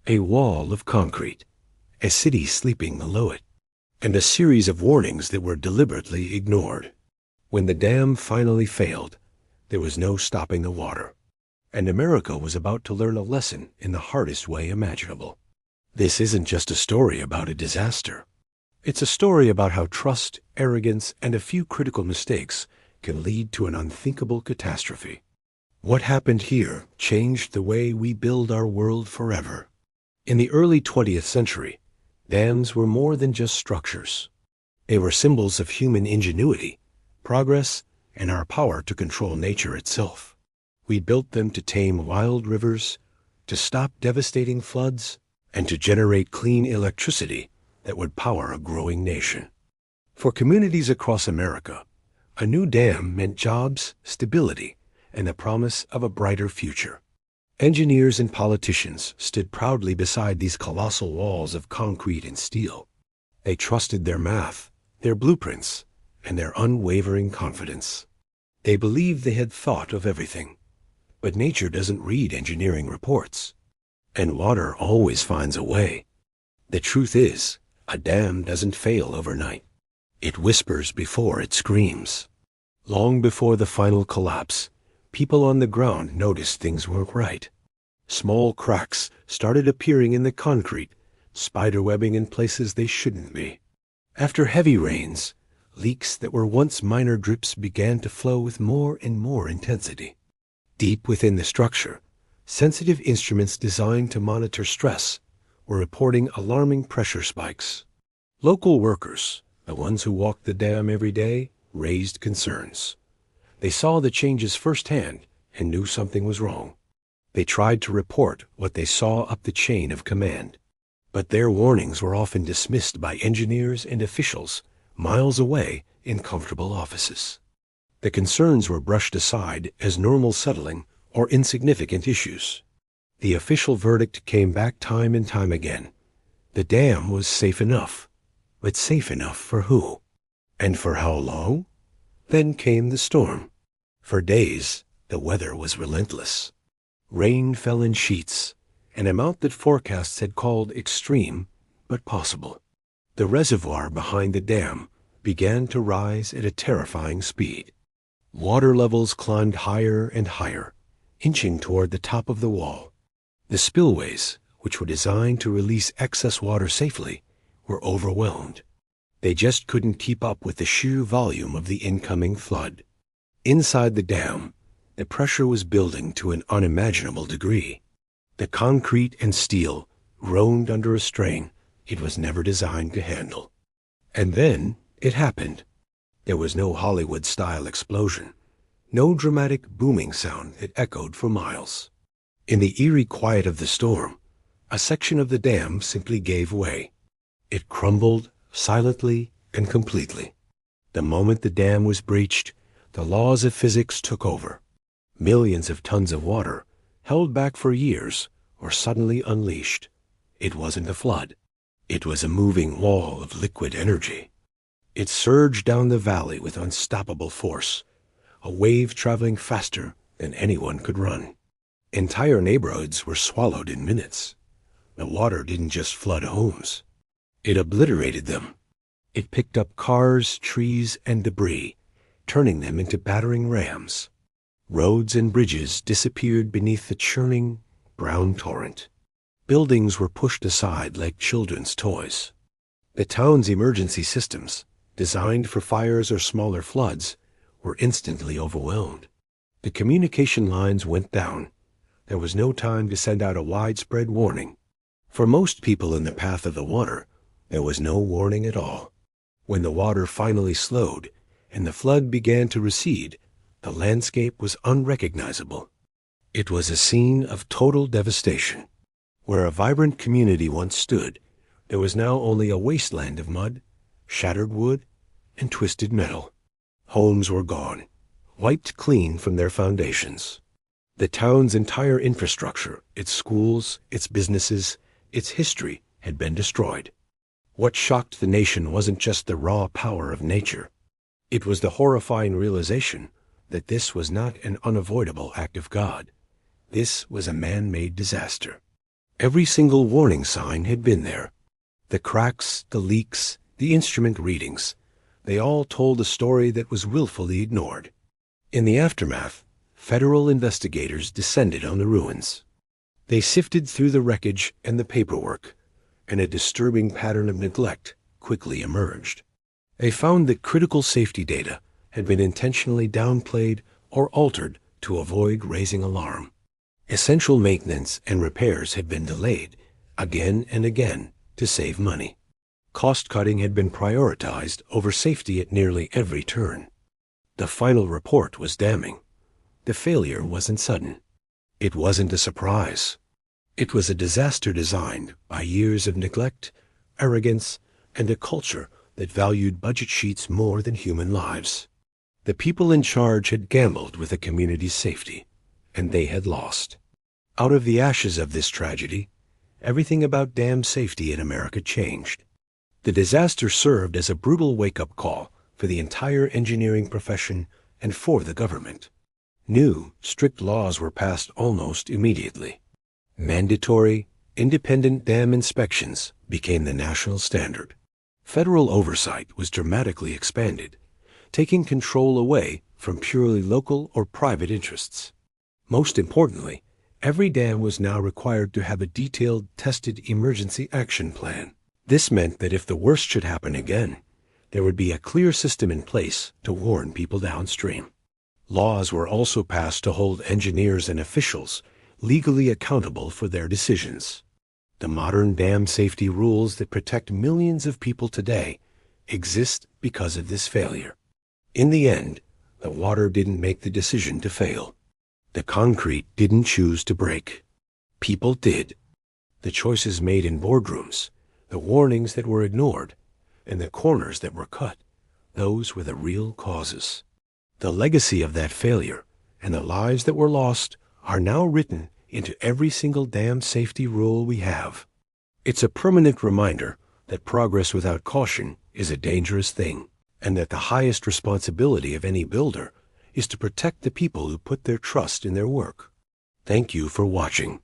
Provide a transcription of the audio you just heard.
A wall of concrete, a city sleeping below it, and a series of warnings that were deliberately ignored. When the dam finally failed, there was no stopping the water, and America was about to learn a lesson in the hardest way imaginable. This isn't just a story about a disaster. It's a story about how trust, arrogance, and a few critical mistakes can lead to an unthinkable catastrophe. What happened here changed the way we build our world forever. In the early 20th century, dams were more than just structures. They were symbols of human ingenuity, progress, and our power to control nature itself. We built them to tame wild rivers, to stop devastating floods, and to generate clean electricity that would power a growing nation. For communities across America, a new dam meant jobs, stability, and the promise of a brighter future. Engineers and politicians stood proudly beside these colossal walls of concrete and steel. They trusted their math, their blueprints, and their unwavering confidence. They believed they had thought of everything. But nature doesn't read engineering reports. And water always finds a way. The truth is, a dam doesn't fail overnight. It whispers before it screams. Long before the final collapse, people on the ground noticed things weren't right. Small cracks started appearing in the concrete, spiderwebbing in places they shouldn't be. After heavy rains, leaks that were once minor drips began to flow with more and more intensity. Deep within the structure, sensitive instruments designed to monitor stress were reporting alarming pressure spikes. Local workers, the ones who walked the dam every day, raised concerns. They saw the changes firsthand and knew something was wrong. They tried to report what they saw up the chain of command. But their warnings were often dismissed by engineers and officials miles away in comfortable offices. The concerns were brushed aside as normal settling or insignificant issues. The official verdict came back time and time again. The dam was safe enough, but safe enough for who? And for how long? Then came the storm. For days, the weather was relentless. Rain fell in sheets, an amount that forecasts had called extreme, but possible. The reservoir behind the dam began to rise at a terrifying speed. Water levels climbed higher and higher, inching toward the top of the wall. The spillways, which were designed to release excess water safely, were overwhelmed. They just couldn't keep up with the sheer volume of the incoming flood. Inside the dam, the pressure was building to an unimaginable degree. The concrete and steel groaned under a strain it was never designed to handle. And then it happened. There was no Hollywood-style explosion, no dramatic booming sound that echoed for miles. In the eerie quiet of the storm, a section of the dam simply gave way. It crumbled silently and completely. The moment the dam was breached, the laws of physics took over. Millions of tons of water, held back for years, were suddenly unleashed. It wasn't a flood. It was a moving wall of liquid energy. It surged down the valley with unstoppable force, a wave traveling faster than anyone could run. Entire neighborhoods were swallowed in minutes. The water didn't just flood homes. It obliterated them. It picked up cars, trees, and debris, turning them into battering rams. Roads and bridges disappeared beneath the churning, brown torrent. Buildings were pushed aside like children's toys. The town's emergency systems, designed for fires or smaller floods, were instantly overwhelmed. The communication lines went down. There was no time to send out a widespread warning. For most people in the path of the water, there was no warning at all. When the water finally slowed and the flood began to recede, the landscape was unrecognizable. It was a scene of total devastation. Where a vibrant community once stood, there was now only a wasteland of mud, shattered wood, and twisted metal. Homes were gone, wiped clean from their foundations. The town's entire infrastructure, its schools, its businesses, its history had been destroyed. What shocked the nation wasn't just the raw power of nature. It was the horrifying realization that this was not an unavoidable act of God. This was a man-made disaster. Every single warning sign had been there. The cracks, the leaks, the instrument readings, they all told a story that was willfully ignored. In the aftermath, federal investigators descended on the ruins. They sifted through the wreckage and the paperwork, and a disturbing pattern of neglect quickly emerged. They found that critical safety data had been intentionally downplayed or altered to avoid raising alarm. Essential maintenance and repairs had been delayed again and again to save money. Cost-cutting had been prioritized over safety at nearly every turn. The final report was damning. The failure wasn't sudden. It wasn't a surprise. It was a disaster designed by years of neglect, arrogance, and a culture that valued budget sheets more than human lives. The people in charge had gambled with the community's safety, and they had lost. Out of the ashes of this tragedy, everything about dam safety in America changed. The disaster served as a brutal wake-up call for the entire engineering profession and for the government. New, strict laws were passed almost immediately. Mandatory, independent dam inspections became the national standard. Federal oversight was dramatically expanded, taking control away from purely local or private interests. Most importantly, every dam was now required to have a detailed, tested emergency action plan. This meant that if the worst should happen again, there would be a clear system in place to warn people downstream. Laws were also passed to hold engineers and officials legally accountable for their decisions. The modern dam safety rules that protect millions of people today exist because of this failure. In the end, the water didn't make the decision to fail. The concrete didn't choose to break. People did. The choices made in boardrooms, the warnings that were ignored, and the corners that were cut, those were the real causes. The legacy of that failure and the lives that were lost are now written into every single dam safety rule we have. It's a permanent reminder that progress without caution is a dangerous thing, and that the highest responsibility of any builder is to protect the people who put their trust in their work. Thank you for watching.